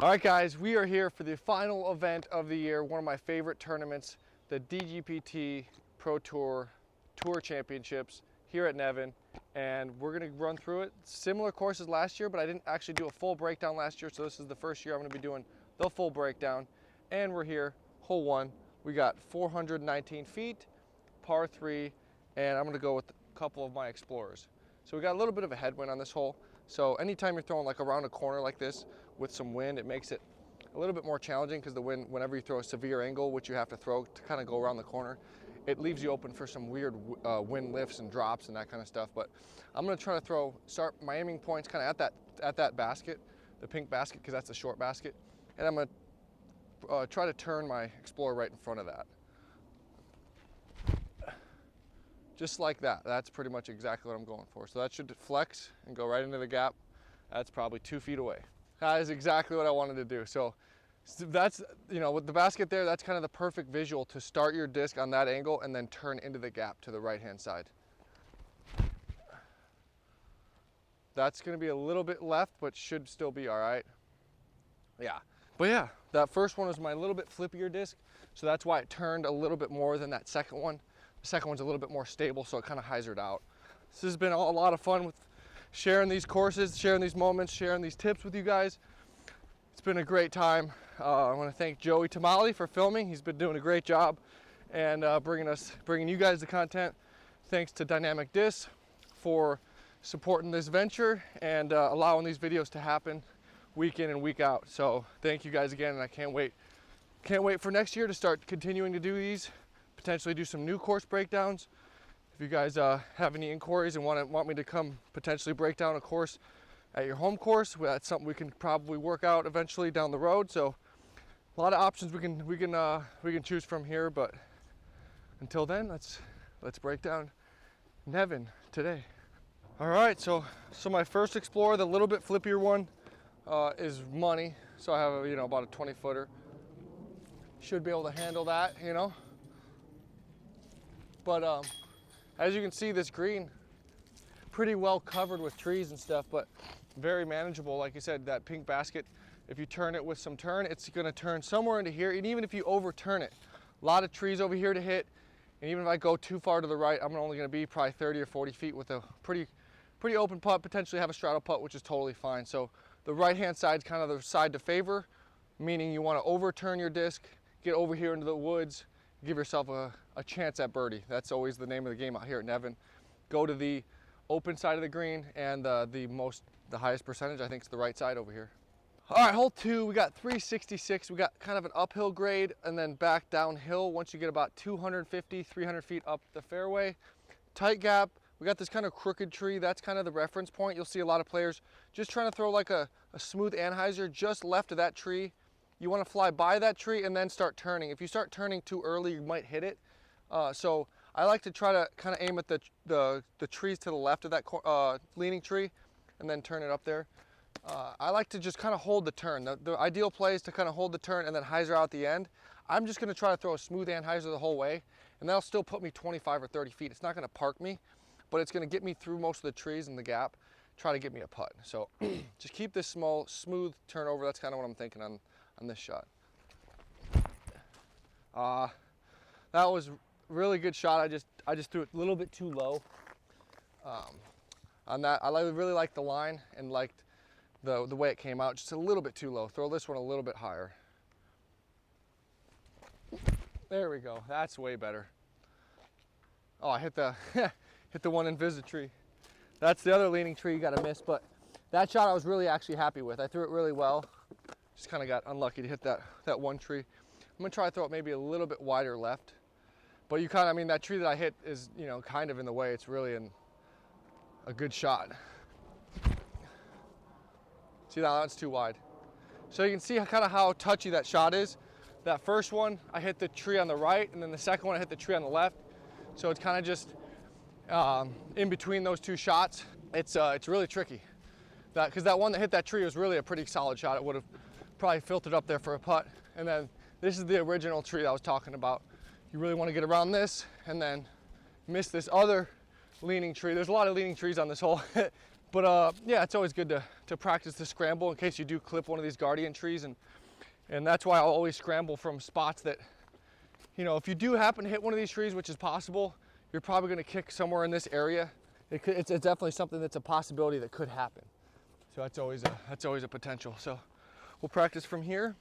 All right, guys, we are here for the final event of the year, one of my favorite tournaments, the DGPT Pro Tour Championships here at Nevin, and we're going to run through it. Similar courses last year, but I didn't actually do a full breakdown last year, so this is the first year I'm going to be doing the full breakdown. And we're here, hole one. We got 419 feet, par 3, and I'm going to go with a couple of my Explorers. So we got a little bit of a headwind on this hole. So anytime you're throwing like around a corner like this with some wind, it makes it a little bit more challenging because the wind, whenever you throw a severe angle, which you have to throw to kind of go around the corner, it leaves you open for some weird wind lifts and drops and that kind of stuff. But I'm going to try to start my aiming points kind of at that basket, the pink basket, because that's the short basket. And I'm going to try to turn my Explorer right in front of that. Just like that. That's pretty much exactly what I'm going for. So that should flex and go right into the gap. That's probably 2 feet away. That is exactly what I wanted to do. So that's, you know, with the basket there, that's kind of the perfect visual to start your disc on that angle and then turn into the gap to the right-hand side. That's going to be a little bit left, but should still be all right. Yeah. But yeah, that first one was my little bit flippier disc. So that's why it turned a little bit more than that second one. The second one's a little bit more stable, so it kind of hyzered out. This has been a lot of fun with sharing these courses, sharing these moments, sharing these tips with you guys. It's been a great time. I want to thank Joey Tamale for filming. He's been doing a great job and bringing you guys the content. Thanks to Dynamic Disc for supporting this venture and allowing these videos to happen week in and week out. So thank you guys again, and I can't wait for next year to start continuing to do these. Potentially do some new course breakdowns. If you guys have any inquiries and want me to come potentially break down a course at your home course, well, that's something we can probably work out eventually down the road. So a lot of options we can choose from here. But until then, let's break down Nevin today. All right, so my first Explorer, the little bit flippier one, is money. So I have about a 20-footer. Should be able to handle that, you know. But as you can see, this green, pretty well covered with trees and stuff, but very manageable. Like you said, that pink basket, if you turn it with some turn, it's gonna turn somewhere into here. And even if you overturn it, a lot of trees over here to hit. And even if I go too far to the right, I'm only gonna be probably 30 or 40 feet with a pretty open putt, potentially have a straddle putt, which is totally fine. So the right-hand side is kind of the side to favor, meaning you wanna overturn your disc, get over here into the woods, give yourself a chance at birdie. That's always the name of the game out here at Nevin. Go to the open side of the green, and the highest percentage, I think, is the right side over here. All right, hole 2, we got 366. We got kind of an uphill grade and then back downhill once you get about 250, 300 feet up the fairway. Tight gap. We got this kind of crooked tree. That's kind of the reference point. You'll see a lot of players just trying to throw like a smooth anhyzer just left of that tree. You want to fly by that tree and then start turning. If you start turning too early, you might hit it. So I like to try to kind of aim at the trees to the left of that leaning tree and then turn it up there. I like to just kind of hold the turn. The ideal play is to kind of hold the turn and then hyzer out at the end. I'm just going to try to throw a smooth anhyzer the whole way, and that'll still put me 25 or 30 feet. It's not going to park me, but it's going to get me through most of the trees in the gap, try to get me a putt. So just keep this smooth turnover. That's kind of what I'm thinking on this shot. That was a really good shot. I just threw it a little bit too low. On that, I really liked the line and liked the way it came out, just a little bit too low. Throw this one a little bit higher. There we go. That's way better. Oh, I hit the hit the one in Visit tree. That's the other leaning tree you got to miss, but that shot I was really actually happy with. I threw it really well. Just kind of got unlucky to hit that one tree. I'm gonna try to throw it maybe a little bit wider left. But you kind of, I mean, that tree that I hit is, kind of in the way. It's really a good shot. See, now that's too wide. So you can see kind of how touchy that shot is. That first one, I hit the tree on the right, and then the second one, I hit the tree on the left. So it's kind of just in between those two shots. It's really tricky. Because that one that hit that tree was really a pretty solid shot. It would have probably filtered up there for a putt. And then this is the original tree that I was talking about. You really want to get around this and then miss this other leaning tree. There's a lot of leaning trees on this hole. But yeah, it's always good to to practice the scramble in case you do clip one of these guardian trees, and that's why I'll always scramble from spots that, you know, if you do happen to hit one of these trees, which is possible, you're probably going to kick somewhere in this area. It's definitely something that's a possibility that could happen. So that's always a potential. So we'll practice from here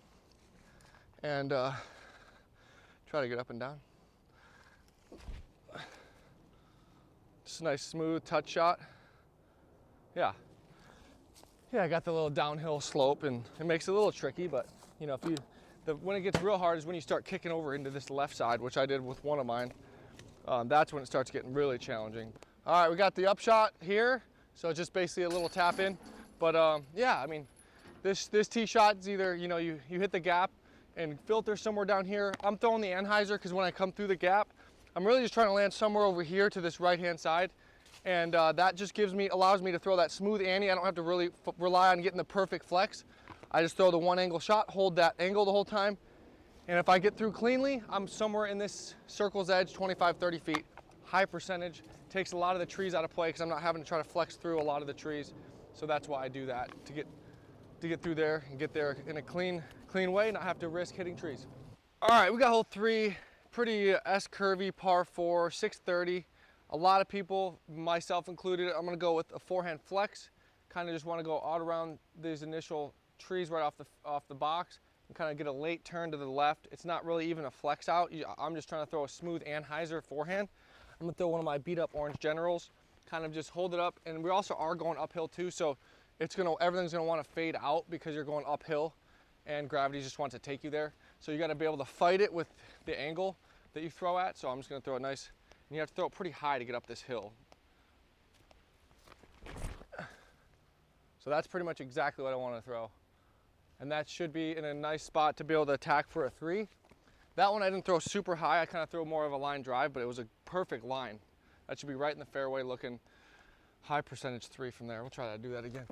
and try to get up and down. Just a nice smooth touch shot. Yeah, I got the little downhill slope, and it makes it a little tricky, but you know, when it gets real hard is when you start kicking over into this left side, which I did with one of mine. That's when it starts getting really challenging. All right, we got the upshot here, so just basically a little tap in. But yeah, I mean, this tee shot is either, you know, you hit the gap and filter somewhere down here. I'm throwing the anhyzer because when I come through the gap, I'm really just trying to land somewhere over here to this right-hand side. And that just allows me to throw that smooth ante. I don't have to really rely on getting the perfect flex. I just throw the one angle shot, hold that angle the whole time. And if I get through cleanly, I'm somewhere in this circle's edge, 25, 30 feet. High percentage, takes a lot of the trees out of play because I'm not having to try to flex through a lot of the trees. So that's why I do that, to get through there and get there in a clean way, not have to risk hitting trees. All right, we got hole 3, pretty S-curvy, par 4, 630. A lot of people, myself included, I'm gonna go with a forehand flex. Kind of just wanna go out around these initial trees right off the box and kind of get a late turn to the left. It's not really even a flex out. I'm just trying to throw a smooth anhyzer forehand. I'm gonna throw one of my beat up orange generals, kind of just hold it up, and we also are going uphill too, so everything's gonna wanna fade out because you're going uphill and gravity just wants to take you there. So you gotta be able to fight it with the angle that you throw at. So I'm just gonna throw it nice, and you have to throw it pretty high to get up this hill. So that's pretty much exactly what I wanna throw. And that should be in a nice spot to be able to attack for a 3. That one I didn't throw super high, I kind of threw more of a line drive, but it was a perfect line. That should be right in the fairway looking, high percentage 3 from there. We'll try to do that again.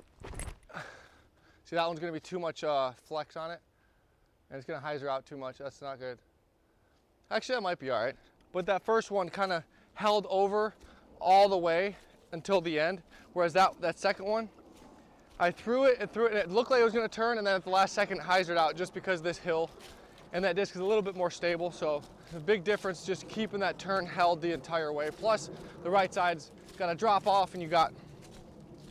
See, that one's gonna be too much flex on it, and it's gonna hyzer out too much. That's not good. Actually, that might be all right. But that first one kind of held over all the way until the end, whereas that second one, I threw it, and it looked like it was gonna turn, and then at the last second, it hyzered out just because this hill and that disc is a little bit more stable. So the big difference, just keeping that turn held the entire way. Plus, the right side's gotta drop off, and you got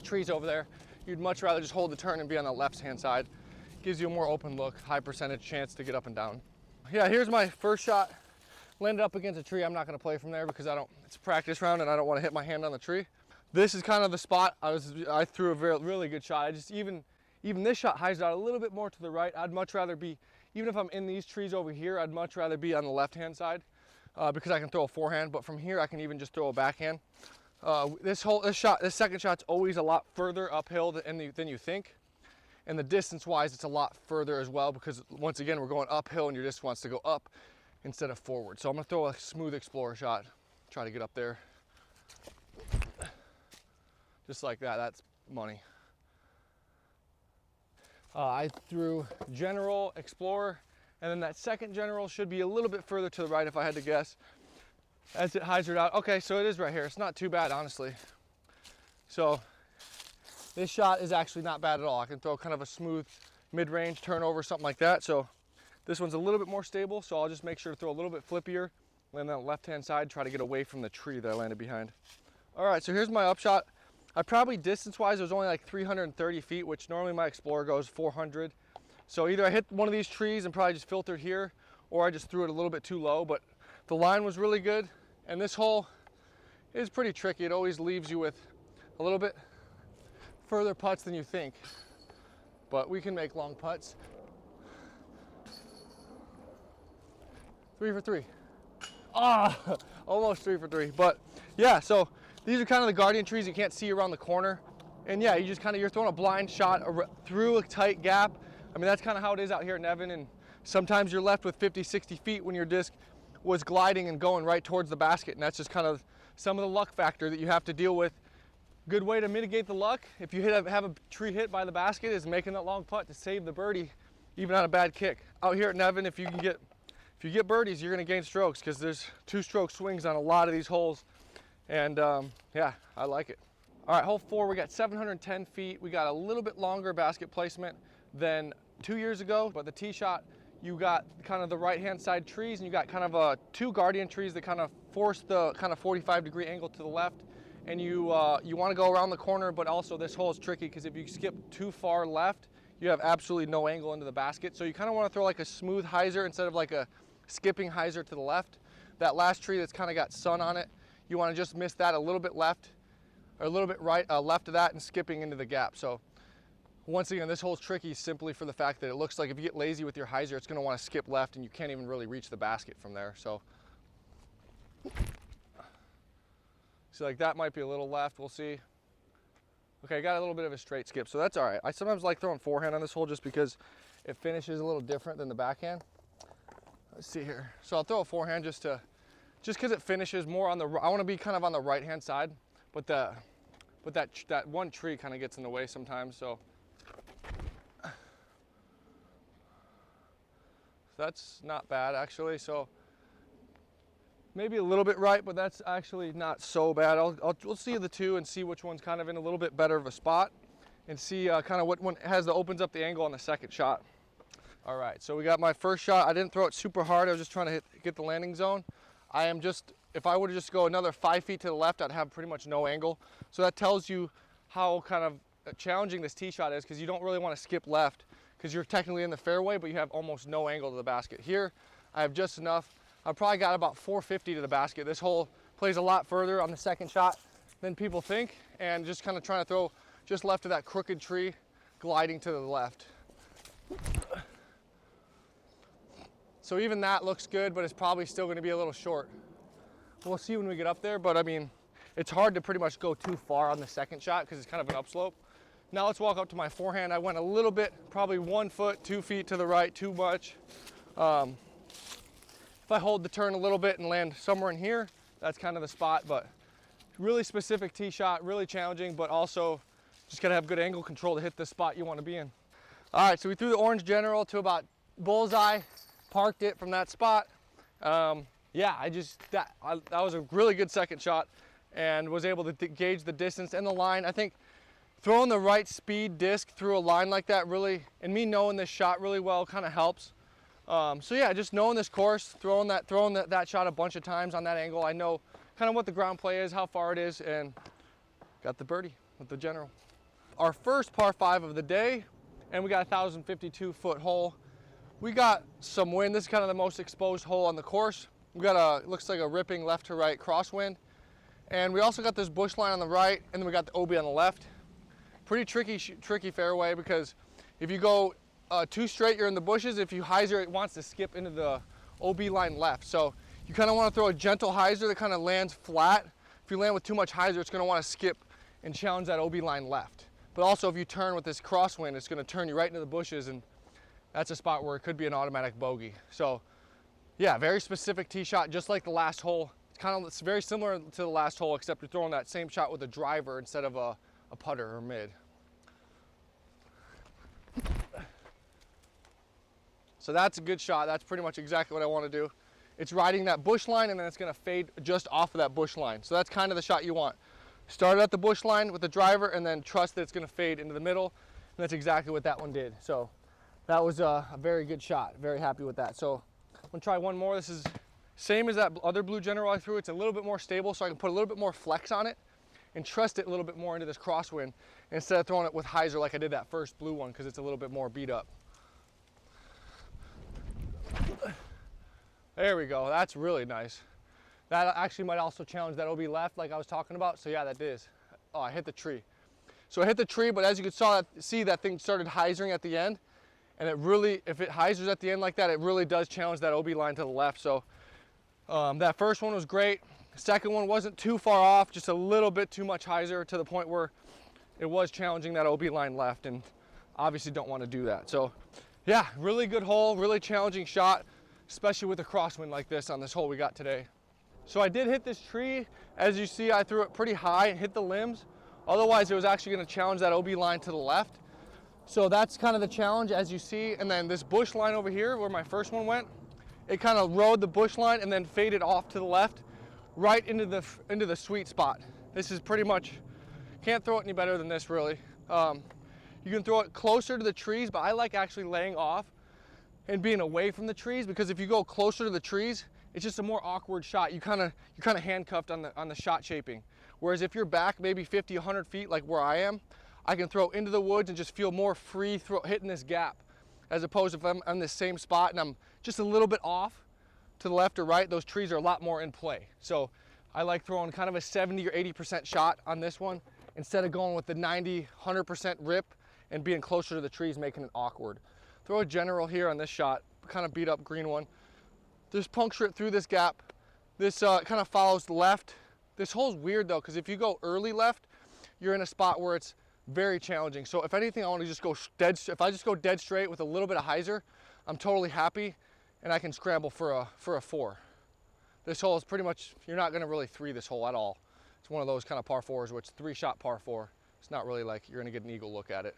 trees over there. You'd much rather just hold the turn and be on the left-hand side. Gives you a more open look, high percentage chance to get up and down. Yeah, here's my first shot. Landed up against a tree. I'm not gonna play from there because it's a practice round and I don't wanna hit my hand on the tree. This is kind of the spot I threw a really good shot. Even this shot hyzed out a little bit more to the right. I'd much rather be, even if I'm in these trees over here, I'd much rather be on the left-hand side because I can throw a forehand, but from here I can even just throw a backhand. This second shot's always a lot further uphill than you think. And the distance-wise, it's a lot further as well because once again, we're going uphill and your disc wants to go up instead of forward. So I'm gonna throw a smooth explorer shot, try to get up there. Just like that, that's money. I threw general, explorer, and then that second general should be a little bit further to the right if I had to guess, as it hyzered out. Okay, so it is right here. It's not too bad, honestly. So this shot is actually not bad at all. I can throw kind of a smooth mid-range turnover, something like that. So this one's a little bit more stable, so I'll just make sure to throw a little bit flippier, land on the left-hand side, try to get away from the tree that I landed behind. All right, so here's my upshot. I probably, distance-wise, it was only like 330 feet, which normally my Explorer goes 400. So either I hit one of these trees and probably just filtered here, or I just threw it a little bit too low, but the line was really good. And this hole is pretty tricky. It always leaves you with a little bit further putts than you think, but we can make long putts. 3 for 3. Ah, almost 3 for 3. But yeah, so these are kind of the guardian trees you can't see around the corner. And yeah, you just kind of, you're throwing a blind shot through a tight gap. I mean, that's kind of how it is out here at Nevin. And sometimes you're left with 50, 60 feet when your disc was gliding and going right towards the basket. And that's just kind of some of the luck factor that you have to deal with. Good way to mitigate the luck if you have a tree hit by the basket is making that long putt to save the birdie, even on a bad kick. Out here at Nevin, if you get birdies, you're going to gain strokes because there's 2-stroke swings on a lot of these holes. And yeah, I like it. All right, hole 4, we got 710 feet. We got a little bit longer basket placement than 2 years ago, but the tee shot, you got kind of the right-hand side trees, and you got kind of 2 guardian trees that kind of force the kind of 45-degree angle to the left. And you want to go around the corner, but also this hole is tricky because if you skip too far left, you have absolutely no angle into the basket. So you kind of want to throw like a smooth hyzer instead of like a skipping hyzer to the left. That last tree that's kind of got sun on it, you want to just miss that a little bit left, or a little bit right, left of that, and skipping into the gap. So once again, this hole's tricky simply for the fact that it looks like if you get lazy with your hyzer, it's going to want to skip left, and you can't even really reach the basket from there. So like that might be a little left. We'll see. Okay, I got a little bit of a straight skip, so that's all right. I sometimes like throwing forehand on this hole just because it finishes a little different than the backhand. Let's see here. So I'll throw a forehand just because it finishes more on the. I want to be kind of on the right-hand side, but that one tree kind of gets in the way sometimes. So that's not bad actually. So maybe a little bit right, but that's actually not so bad. We'll see the two and see which one's kind of in a little bit better of a spot, and see kind of what one opens up the angle on the second shot. All right, so we got my first shot. I didn't throw it super hard. I was just trying to get the landing zone. If I were to just go another 5 feet to the left, I'd have pretty much no angle. So that tells you how kind of challenging this tee shot is, because you don't really want to skip left because you're technically in the fairway, but you have almost no angle to the basket. Here, I have just enough. I probably got about 450 to the basket. This hole plays a lot further on the second shot than people think, and just kind of trying to throw just left of that crooked tree, gliding to the left. So even that looks good, but it's probably still going to be a little short. We'll see when we get up there, but I mean, it's hard to pretty much go too far on the second shot because it's kind of an upslope. Now let's walk up to my forehand. I went a little bit, probably 1 foot, 2 feet to the right, too much. If I hold the turn a little bit and land somewhere in here, that's kind of the spot, but really specific tee shot, really challenging, but also just gotta have good angle control to hit the spot you want to be in. All right, so we threw the orange general to about bullseye, parked it from that spot. Yeah, that was a really good second shot, and was able to gauge the distance and the line. I think throwing the right speed disc through a line like that really, and me knowing this shot really well, kind of helps. So yeah, just knowing this course, throwing that shot a bunch of times on that angle, I know kind of what the ground play is, how far it is, and got the birdie with the general. Our first par 5 of the day, and we got a 1,052-foot hole. We got some wind. This is kind of the most exposed hole on the course. We got looks like a ripping left to right crosswind. And we also got this bush line on the right, and then we got the OB on the left. Pretty tricky fairway, because if you go too straight, you're in the bushes. If you hyzer, it wants to skip into the OB line left. So you kind of want to throw a gentle hyzer that kind of lands flat. If you land with too much hyzer, it's going to want to skip and challenge that OB line left. But also if you turn with this crosswind, it's going to turn you right into the bushes, and that's a spot where it could be an automatic bogey. So yeah, very specific tee shot, just like the last hole. It's very similar to the last hole, except you're throwing that same shot with a driver instead of a putter or mid. So that's a good shot. That's pretty much exactly what I want to do. It's riding that bush line, and then it's going to fade just off of that bush line. So that's kind of the shot you want. Start at the bush line with the driver, and then trust that it's going to fade into the middle. And that's exactly what that one did. So that was a very good shot. Very happy with that. So I'm going to try one more. This is same as that other blue general I threw. It's a little bit more stable, so I can put a little bit more flex on it and trust it a little bit more into this crosswind instead of throwing it with hyzer like I did that first blue one, because it's a little bit more beat up. There we go. That's really nice. That actually might also challenge that OB left like I was talking about. So yeah, that is. Oh, I hit the tree. So I hit the tree, but as you can see that thing started hyzering at the end. And it really, if it hyzers at the end like that, it really does challenge that OB line to the left. So that first one was great. The second one wasn't too far off, just a little bit too much hyzer to the point where it was challenging that OB line left, and obviously don't want to do that. So yeah, really good hole, really challenging shot, especially with a crosswind like this on this hole we got today. So I did hit this tree. As you see, I threw it pretty high and hit the limbs. Otherwise, it was actually going to challenge that OB line to the left. So that's kind of the challenge, as you see. And then this bush line over here, where my first one went, it kind of rode the bush line and then faded off to the left, right into the sweet spot. This is pretty much Can't throw it any better than this, really. You can throw it closer to the trees, but I like actually laying off and being away from the trees, because if you go closer to the trees, it's just a more awkward shot. You're kind of handcuffed on the shot shaping. Whereas if you're back maybe 50, 100 feet, like where I am, I can throw into the woods and just feel more free hitting this gap, as opposed to if I'm on this same spot and I'm just a little bit off to the left or right, those trees are a lot more in play. So I like throwing kind of a 70 or 80% shot on this one, instead of going with the 90, 100% rip and being closer to the trees, making it awkward. Throw a general here on this shot, kind of beat up green one. Just puncture it through this gap. This kind of follows left. This hole's weird though, because if you go early left, you're in a spot where it's very challenging. So if anything, I want to just go dead. If I just go dead straight with a little bit of hyzer, I'm totally happy, and I can scramble for a 4. This hole is pretty much, you're not going to really 3 this hole at all. It's one of those kind of par 4s where it's 3-shot par 4. It's not really like you're going to get an eagle look at it.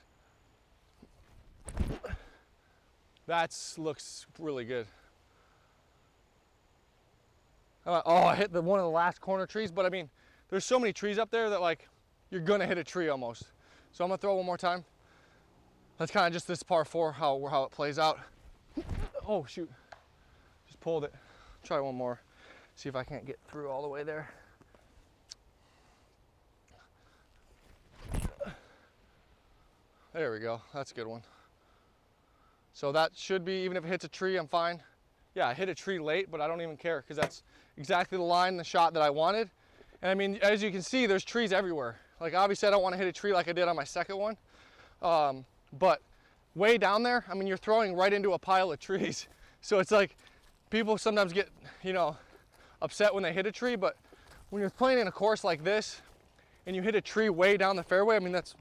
That looks really good. Oh, I hit one of the last corner trees, but I mean, there's so many trees up there that like you're gonna hit a tree almost. So I'm gonna throw one more time. That's kind of just this par 4, how it plays out. Oh shoot, just pulled it. Try one more, see if I can't get through all the way there. There we go, that's a good one. So that should be, even if it hits a tree, I'm fine. Yeah, I hit a tree late, but I don't even care, because that's exactly the line, the shot that I wanted. And I mean, as you can see, there's trees everywhere. Like obviously I don't want to hit a tree like I did on my second one. But way down there, I mean, you're throwing right into a pile of trees. So it's like, people sometimes get, you know, upset when they hit a tree, but when you're playing in a course like this and you hit a tree way down the fairway, I mean, it's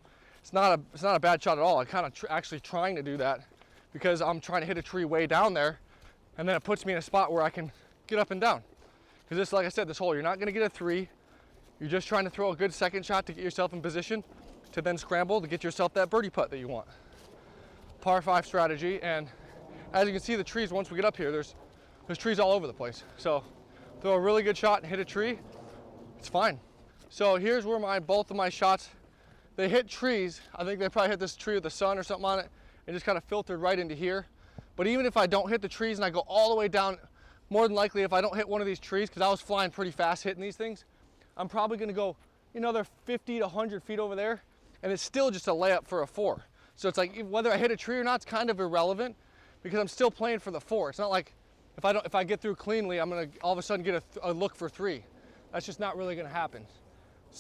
not a bad shot at all. I'm kind of actually trying to do that, because I'm trying to hit a tree way down there, and then it puts me in a spot where I can get up and down. Because this, like I said, this hole, you're not gonna get a 3. You're just trying to throw a good second shot to get yourself in position to then scramble to get yourself that birdie putt that you want. Par 5 strategy, and as you can see, the trees, once we get up here, there's trees all over the place. So throw a really good shot and hit a tree, it's fine. So here's where both of my shots, they hit trees. I think they probably hit this tree with the sun or something on it, and just kind of filtered right into here. But even if I don't hit the trees and I go all the way down, more than likely if I don't hit one of these trees, because I was flying pretty fast hitting these things, I'm probably going to go another 50 to 100 feet over there, and it's still just a layup for a 4. So it's like, whether I hit a tree or not, it's kind of irrelevant, because I'm still playing for the 4. It's not like if I get through cleanly, I'm going to all of a sudden get a look for 3. That's just not really going to happen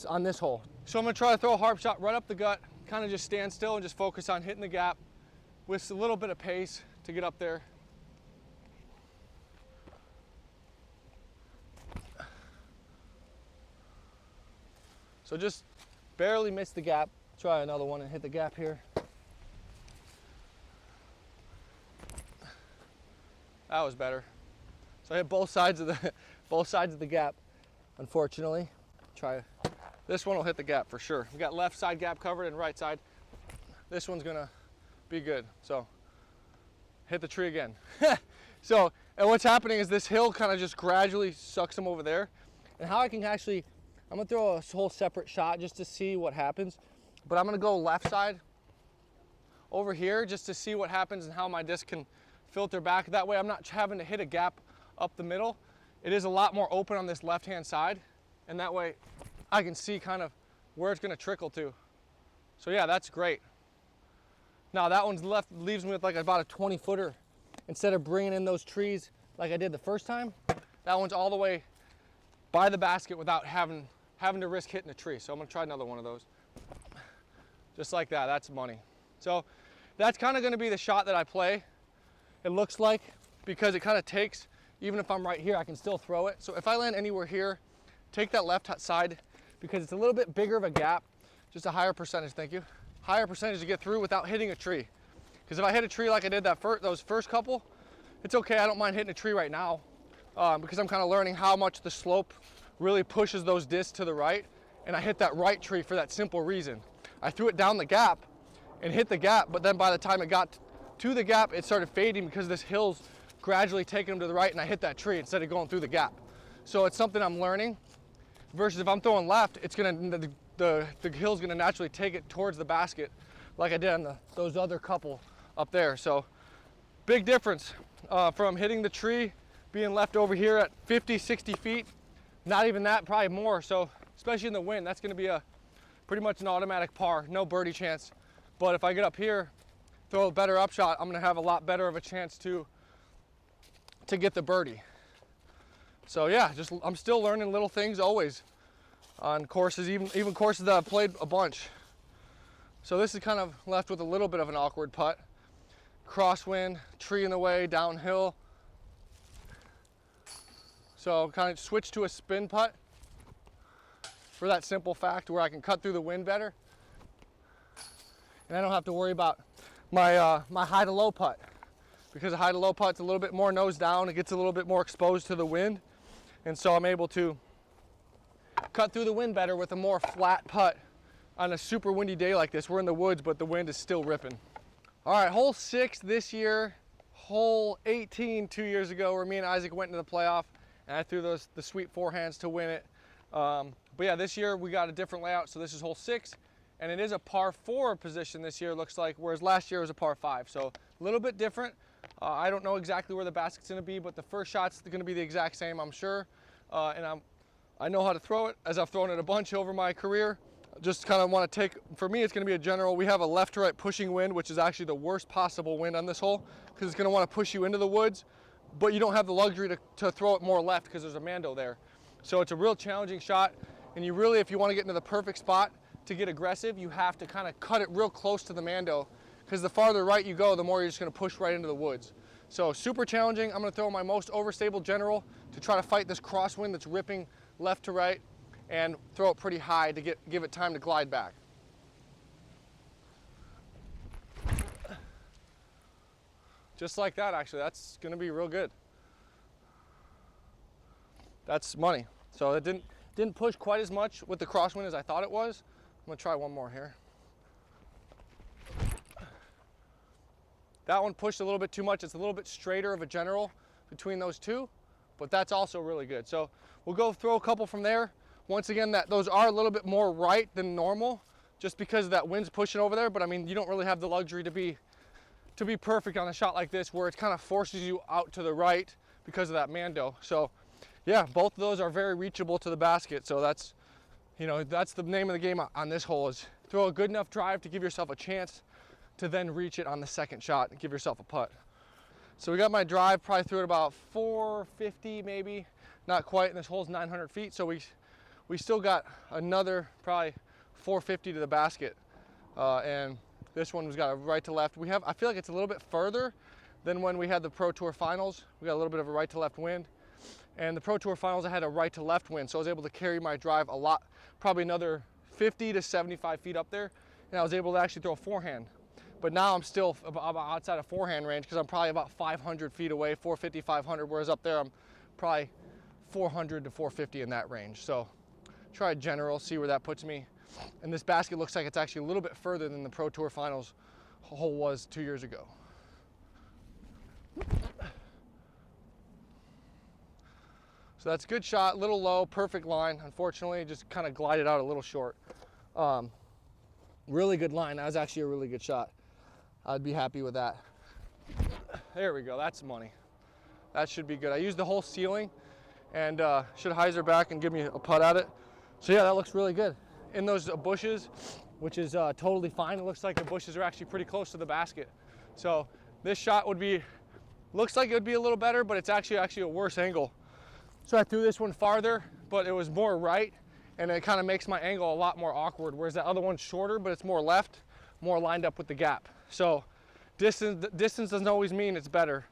on this hole. So I'm going to try to throw a harp shot right up the gut, kind of just stand still and just focus on hitting the gap with a little bit of pace to get up there. So just barely missed the gap. Try another one and hit the gap here. That was better. So I hit both sides of the gap, unfortunately. Try this one will hit the gap for sure. We got left side gap covered and right side. This one's gonna be good. So hit the tree again. So, and what's happening is this hill kind of just gradually sucks them over there. And how I can actually, I'm gonna throw a whole separate shot just to see what happens. But I'm gonna go left side over here just to see what happens and how my disc can filter back. That way I'm not having to hit a gap up the middle. It is a lot more open on this left-hand side. And that way I can see kind of where it's gonna trickle to. So yeah, that's great. Now that one's left, leaves me with like about a 20-footer. Instead of bringing in those trees like I did the first time, that one's all the way by the basket without having to risk hitting a tree. So I'm gonna try another one of those. Just like that, that's money. So that's kind of gonna be the shot that I play, it looks like, because it kind of takes, even if I'm right here, I can still throw it. So if I land anywhere here, take that left side, because it's a little bit bigger of a gap, just a higher percentage, thank you. Higher percentage to get through without hitting a tree. Because if I hit a tree like I did those first couple, it's okay, I don't mind hitting a tree right now, because I'm kind of learning how much the slope really pushes those discs to the right, and I hit that right tree for that simple reason. I threw it down the gap and hit the gap, but then by the time it got to the gap, it started fading because this hill's gradually taking them to the right, and I hit that tree instead of going through the gap. So it's something I'm learning, versus if I'm throwing left, it's gonna, the hill's gonna naturally take it towards the basket like I did on those other couple up there. So big difference from hitting the tree, being left over here at 50, 60 feet, not even that, probably more. So especially in the wind, that's gonna be pretty much an automatic par, no birdie chance. But if I get up here, throw a better upshot, I'm gonna have a lot better of a chance to get the birdie. So yeah, I'm still learning little things always on courses, even courses that I've played a bunch. So this is kind of left with a little bit of an awkward putt. Crosswind, tree in the way, downhill. So kind of switch to a spin putt for that simple fact where I can cut through the wind better. And I don't have to worry about my high to low putt, because a high to low putt's a little bit more nose down. It gets a little bit more exposed to the wind. And so I'm able to cut through the wind better with a more flat putt on a super windy day like this. We're in the woods, but the wind is still ripping. All right, hole 6 this year, hole 18 2 years ago, where me and Isaac went into the playoff, and I threw the sweet forehands to win it. But yeah, this year we got a different layout, so this is hole 6, and it is a par 4 position this year, looks like, whereas last year it was a par 5. So a little bit different. I don't know exactly where the basket's gonna be, but the first shot's gonna be the exact same, I'm sure. And I know how to throw it, as I've thrown it a bunch over my career. Just kind of want to take, for me, it's going to be a general. We have a left to right pushing wind, which is actually the worst possible wind on this hole, because it's going to want to push you into the woods, but you don't have the luxury to throw it more left because there's a mando there. So it's a real challenging shot, and you really, if you want to get into the perfect spot to get aggressive, you have to kind of cut it real close to the mando, because the farther right you go, the more you're just going to push right into the woods. So super challenging. I'm going to throw my most overstable general to try to fight this crosswind that's ripping left to right, and throw it pretty high to give it time to glide back. Just like that, actually. That's gonna be real good. That's money. So it didn't push quite as much with the crosswind as I thought it was. I'm gonna try one more here. That one pushed a little bit too much. It's a little bit straighter of a general between those two, but that's also really good. So we'll go throw a couple from there. Once again, those are a little bit more right than normal, just because that wind's pushing over there. But I mean, you don't really have the luxury to be perfect on a shot like this, where it kind of forces you out to the right because of that mando. So yeah, both of those are very reachable to the basket. So that's the name of the game on this hole, is throw a good enough drive to give yourself a chance to then reach it on the second shot and give yourself a putt. So we got my drive, probably threw it about 450 maybe, not quite, and this hole's 900 feet. So we still got another probably 450 to the basket. And this one was got a right to left. I feel like it's a little bit further than when we had the Pro Tour Finals. We got a little bit of a right to left wind. And the Pro Tour Finals, I had a right to left wind. So I was able to carry my drive a lot, probably another 50 to 75 feet up there. And I was able to actually throw a forehand. But now I'm still about outside of forehand range, because I'm probably about 500 feet away, 450, 500, whereas up there I'm probably 400 to 450 in that range. So try a general, see where that puts me. And this basket looks like it's actually a little bit further than the Pro Tour Finals hole was 2 years ago. So that's a good shot, little low, perfect line. Unfortunately, just kind of glided out a little short. Really good line. That was actually a really good shot. I'd be happy with that. There we go, that's money. That should be good. I used the whole ceiling, and should hyzer back and give me a putt at it. So yeah, that looks really good. In those bushes, which is totally fine. It looks like the bushes are actually pretty close to the basket. So this shot looks like it would be a little better, but it's actually a worse angle. So I threw this one farther, but it was more right, and it kind of makes my angle a lot more awkward, whereas that other one's shorter, but it's more left, more lined up with the gap. So distance doesn't always mean it's better.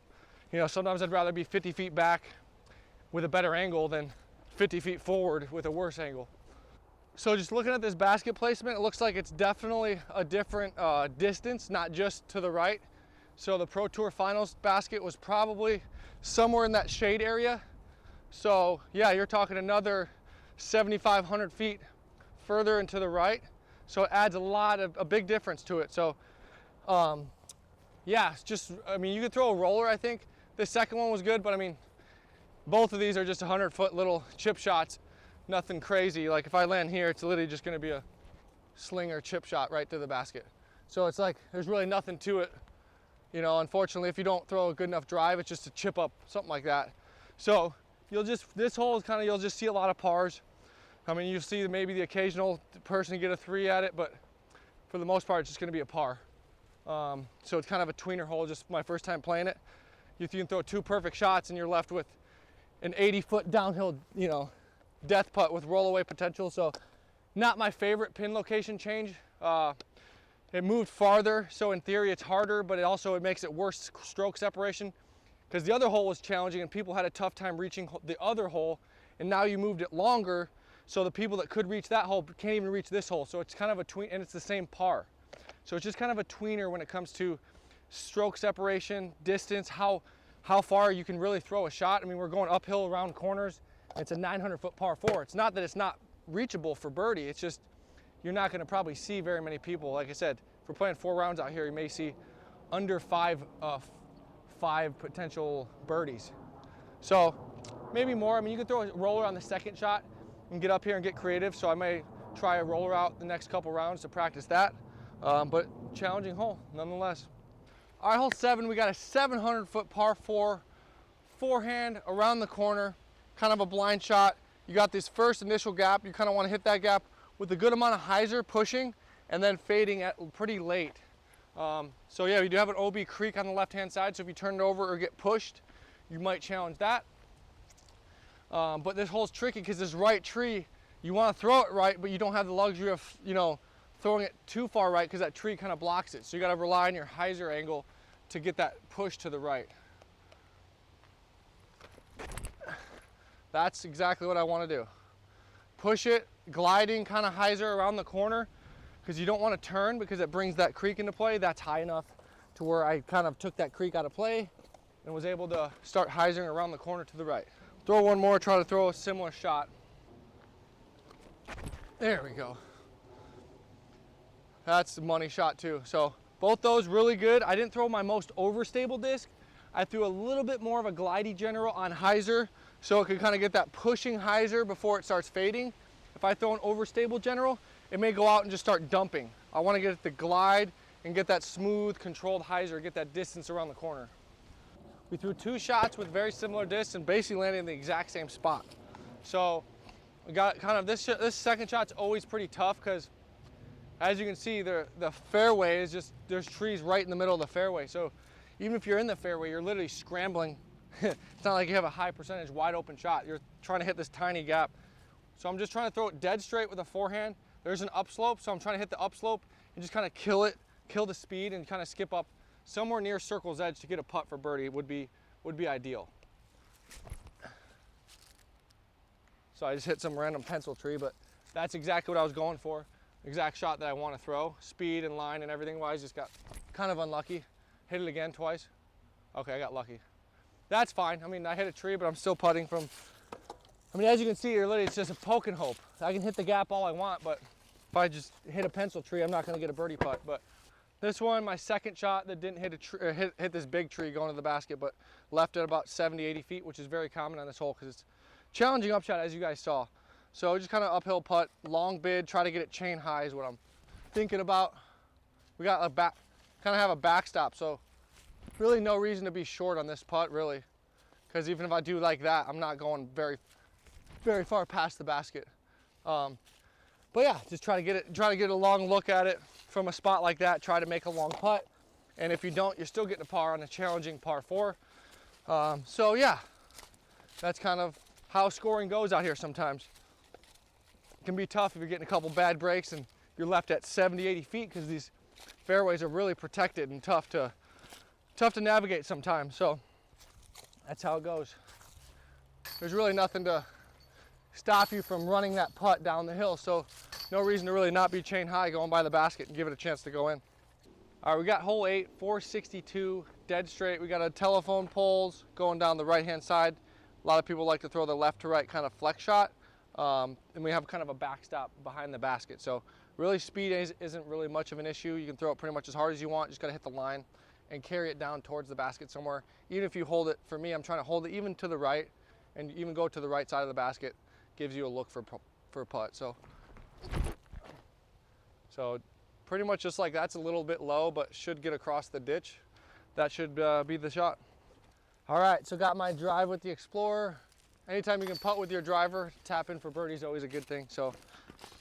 Sometimes I'd rather be 50 feet back with a better angle than 50 feet forward with a worse angle. So just looking at this basket placement, it looks like it's definitely a different distance, not just to the right. So the Pro Tour Finals basket was probably somewhere in that shade area. So yeah, you're talking another 7,500 feet further and to the right. So it adds a big difference to it. So yeah, you could throw a roller, I think. The second one was good, but I mean, both of these are just 100-foot little chip shots. Nothing crazy. Like if I land here, it's literally just gonna be a sling or chip shot right to the basket. So it's like, there's really nothing to it. You know, unfortunately, if you don't throw a good enough drive, it's just a chip up, something like that. So this hole is kind of, you'll just see a lot of pars. I mean, you'll see maybe the occasional person get a 3 at it, but for the most part, it's just gonna be a par. So it's kind of a tweener hole, just my first time playing it. You can throw 2 perfect shots and you're left with an 80-foot downhill, you know, death putt with rollaway potential. So not my favorite pin location change. It moved farther, so in theory it's harder, but it makes it worse stroke separation, because the other hole was challenging and people had a tough time reaching the other hole, and now you moved it longer, so the people that could reach that hole can't even reach this hole. So it's kind of a tween, and it's the same par. So it's just kind of a tweener when it comes to stroke separation, distance, how far you can really throw a shot. I mean, we're going uphill around corners. It's a 900-foot par 4. It's not that it's not reachable for birdie. It's just you're not going to probably see very many people. Like I said, if we're playing 4 rounds out here, you may see under five potential birdies. So maybe more. I mean, you can throw a roller on the second shot and get up here and get creative. So I may try a roller out the next couple rounds to practice that. But challenging hole nonetheless. All right, hole 7, we got a 700-foot par 4, forehand around the corner, kind of a blind shot. You got this first initial gap. You kind of want to hit that gap with a good amount of hyzer pushing and then fading at pretty late. So yeah, you do have an OB creek on the left-hand side, so if you turn it over or get pushed, you might challenge that. But this hole's tricky because this right tree, you want to throw it right, but you don't have the luxury of, you know, throwing it too far right because that tree kind of blocks it. So you got to rely on your hyzer angle to get that push to the right. That's exactly what I want to do. Push it, gliding kind of hyzer around the corner, because you don't want to turn because it brings that creek into play. That's high enough to where I kind of took that creek out of play and was able to start hyzering around the corner to the right. Throw one more, try to throw a similar shot. There we go. That's the money shot too. So both those really good. I didn't throw my most overstable disc. I threw a little bit more of a glidey general on hyzer, so it could kind of get that pushing hyzer before it starts fading. If I throw an overstable general, it may go out and just start dumping. I want to get it to glide and get that smooth, controlled hyzer, get that distance around the corner. We threw 2 shots with very similar discs and basically landed in the exact same spot. So we got kind of this second shot's always pretty tough because, as you can see, the fairway is just, there's trees right in the middle of the fairway. So even if you're in the fairway, you're literally scrambling. It's not like you have a high percentage wide open shot. You're trying to hit this tiny gap. So I'm just trying to throw it dead straight with a forehand. There's an upslope, so I'm trying to hit the upslope and just kind of kill it, kill the speed, and kind of skip up somewhere near circle's edge to get a putt for birdie would be ideal. So I just hit some random pencil tree, but that's exactly what I was going for. Exact shot that I want to throw. Speed and line and everything wise, just got kind of unlucky. Hit it again twice. Okay, I got lucky. That's fine. I mean, I hit a tree, but I'm still putting from, I mean, as you can see here, literally it's just a poke and hope. I can hit the gap all I want, but if I just hit a pencil tree, I'm not going to get a birdie putt. But this one, my second shot that didn't hit this big tree going to the basket, but left at about 70, 80 feet, which is very common on this hole because it's challenging upshot, as you guys saw. So just kind of uphill putt, long bid, try to get it chain high is what I'm thinking about. We got a kind of have a backstop, so really no reason to be short on this putt, really, because even if I do like that, I'm not going very far past the basket. But yeah, just try to get a long look at it from a spot like that. Try to make a long putt, and if you don't, you're still getting a par on a challenging par 4. So yeah, that's kind of how scoring goes out here sometimes. It can be tough if you're getting a couple bad breaks and you're left at 70, 80 feet because these fairways are really protected and tough to navigate sometimes. So that's how it goes. There's really nothing to stop you from running that putt down the hill, so no reason to really not be chain high going by the basket and give it a chance to go in. All right, we got hole 8, 462, dead straight. We got a telephone poles going down the right-hand side. A lot of people like to throw the left to right kind of flex shot, and we have kind of a backstop behind the basket. So really speed isn't really much of an issue. You can throw it pretty much as hard as you want, just gotta hit the line and carry it down towards the basket somewhere. Even if you hold it, for me, I'm trying to hold it even to the right, and even go to the right side of the basket gives you a look for a putt. So So pretty much just like that's a little bit low, but should get across the ditch. That should be the shot. All right, so got my drive with the Explorer. Anytime you can putt with your driver, tap in for birdie is always a good thing. So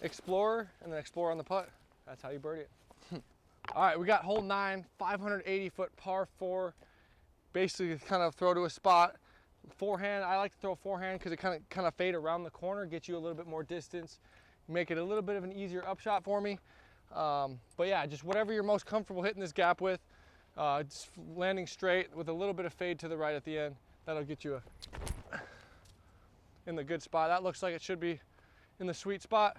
Explorer and then Explorer on the putt. That's how you birdie it. All right, we got hole 9, 580-foot par 4. Basically kind of throw to a spot. Forehand, I like to throw forehand because it kind of fade around the corner, get you a little bit more distance, make it a little bit of an easier upshot for me. But yeah, just whatever you're most comfortable hitting this gap with. Just landing straight with a little bit of fade to the right at the end. That'll get you in the good spot. That looks like it should be in the sweet spot.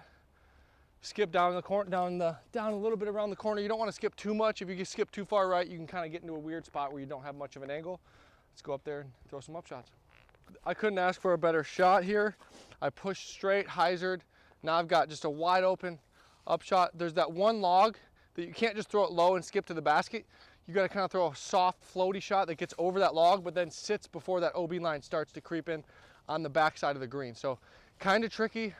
Skip down the corner, down a little bit around the corner. You don't want to skip too much. If you skip too far right, you can kind of get into a weird spot where you don't have much of an angle. Let's go up there and throw some upshots. I couldn't ask for a better shot here. I pushed straight, hyzered. Now I've got just a wide open upshot. There's that one log that you can't just throw it low and skip to the basket. You got to kind of throw a soft, floaty shot that gets over that log, but then sits before that OB line starts to creep in on the back side of the green. So kind of tricky.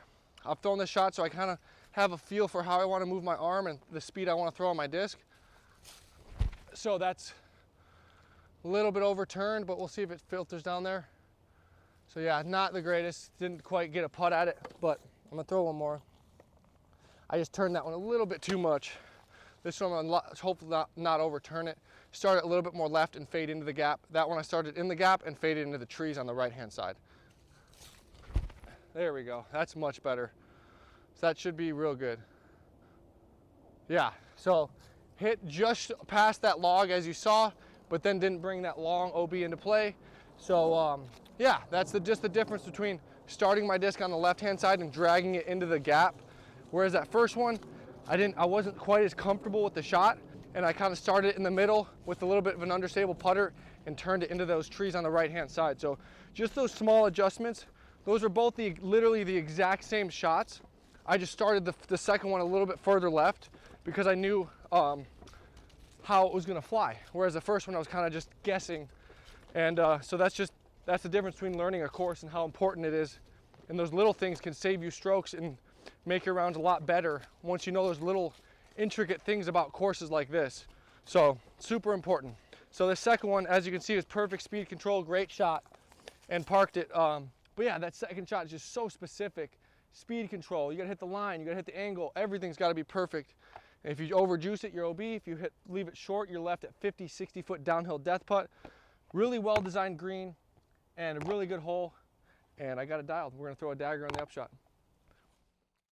I've thrown this shot so I kind of have a feel for how I want to move my arm and the speed I want to throw on my disc. So that's a little bit overturned, but we'll see if it filters down there. So yeah, not the greatest. Didn't quite get a putt at it, but I'm gonna throw one more. I just turned that one a little bit too much. This one I'm hopefully not overturn it. Start it a little bit more left and fade into the gap. That one I started in the gap and faded into the trees on the right-hand side. There we go, that's much better. So that should be real good. Yeah, so hit just past that log as you saw, but then didn't bring that long OB into play. So yeah, that's just the difference between starting my disc on the left-hand side and dragging it into the gap. Whereas that first one, I wasn't quite as comfortable with the shot, and I kind of started it in the middle with a little bit of an understable putter and turned it into those trees on the right-hand side. So just those small adjustments, those are both literally the exact same shots. I just started the second one a little bit further left because I knew how it was gonna fly. Whereas the first one I was kind of just guessing. And so that's the difference between learning a course and how important it is. And those little things can save you strokes and make your rounds a lot better once you know those little intricate things about courses like this. So super important. So the second one, as you can see, is perfect speed control, great shot, and parked it. But yeah, that second shot is just so specific. Speed control, you gotta hit the line, you gotta hit the angle, everything's gotta be perfect. And if you overjuice it, you're OB. If you leave it short, you're left at 50, 60 foot downhill death putt. Really well designed green and a really good hole. And I got it dialed. We're gonna throw a dagger on the upshot.